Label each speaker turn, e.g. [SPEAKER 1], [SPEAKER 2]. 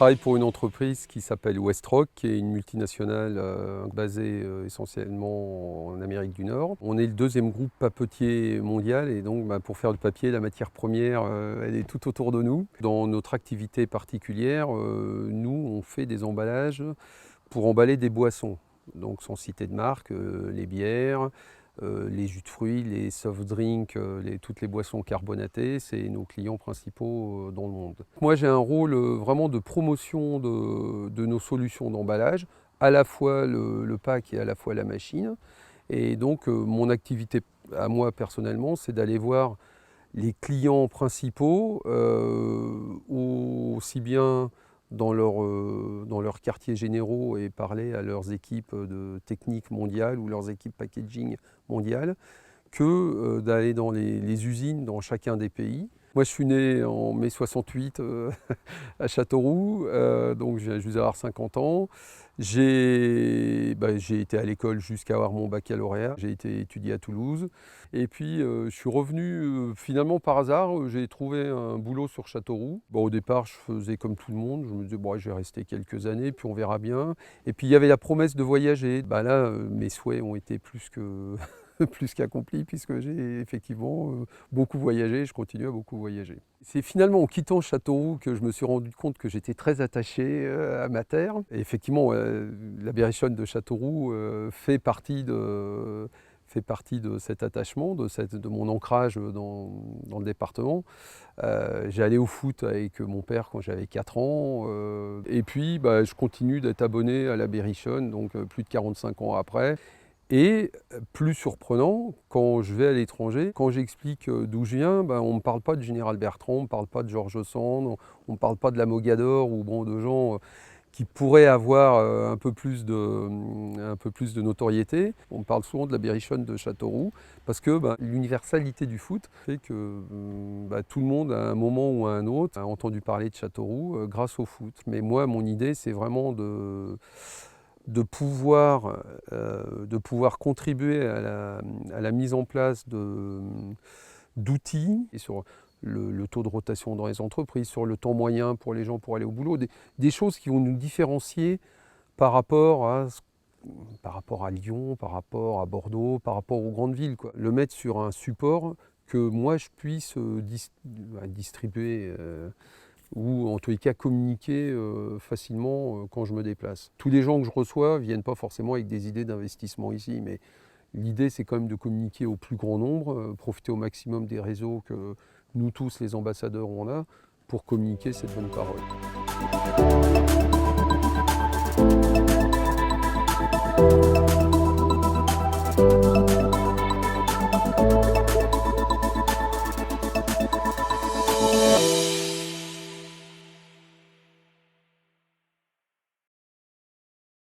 [SPEAKER 1] travaille pour une entreprise qui s'appelle Westrock, qui est une multinationale basée essentiellement en Amérique du Nord. On est le deuxième groupe papetier mondial et donc pour faire du papier, la matière première, elle est tout autour de nous. Dans notre activité particulière, nous, on fait des emballages pour emballer des boissons. Donc sans citer de marque, les bières, les jus de fruits, les soft drinks, toutes les boissons carbonatées, c'est nos clients principaux dans le monde. Moi j'ai un rôle vraiment de promotion de nos solutions d'emballage, à la fois le pack et à la fois la machine. Et donc mon activité à moi personnellement, c'est d'aller voir les clients principaux, aussi bien dans leurs quartiers généraux et parler à leurs équipes de technique mondiale ou leurs équipes packaging mondiales, que d'aller dans les usines dans chacun des pays. Moi, je suis né en mai 68 à Châteauroux, donc je vais avoir 50 ans. J'ai été à l'école jusqu'à avoir mon baccalauréat. J'ai été étudié à Toulouse. Et puis, je suis revenu finalement par hasard. J'ai trouvé un boulot sur Châteauroux. Bon, au départ, je faisais comme tout le monde. Je me disais, bon, je vais rester quelques années, puis on verra bien. Et puis, il y avait la promesse de voyager. Là, mes souhaits ont été plus qu'accompli, puisque j'ai effectivement beaucoup voyagé, je continue à beaucoup voyager. C'est finalement en quittant Châteauroux que je me suis rendu compte que j'étais très attaché à ma terre. Et effectivement, la Berrichonne de Châteauroux fait partie de cet attachement, de mon ancrage dans le département. J'allais au foot avec mon père quand j'avais 4 ans. Et puis, je continue d'être abonné à la Berrichonne, donc plus de 45 ans après. Et plus surprenant, quand je vais à l'étranger, quand j'explique d'où je viens, on ne me parle pas de Général Bertrand, on ne me parle pas de Georges Sand, on ne me parle pas de la Mogador ou de gens qui pourraient avoir un peu plus de notoriété. On me parle souvent de la Berrichonne de Châteauroux parce que l'universalité du foot fait que tout le monde, à un moment ou à un autre, a entendu parler de Châteauroux grâce au foot. Mais moi, mon idée, c'est vraiment de pouvoir contribuer à la mise en place d'outils et sur le taux de rotation dans les entreprises, sur le temps moyen pour les gens pour aller au boulot, des choses qui vont nous différencier par rapport à Lyon, par rapport à Bordeaux, par rapport aux grandes villes, quoi. Le mettre sur un support que moi je puisse distribuer ou en tous les cas communiquer facilement quand je me déplace. Tous les gens que je reçois ne viennent pas forcément avec des idées d'investissement ici, mais l'idée c'est quand même de communiquer au plus grand nombre, profiter au maximum des réseaux que nous tous les ambassadeurs on a pour communiquer cette bonne parole.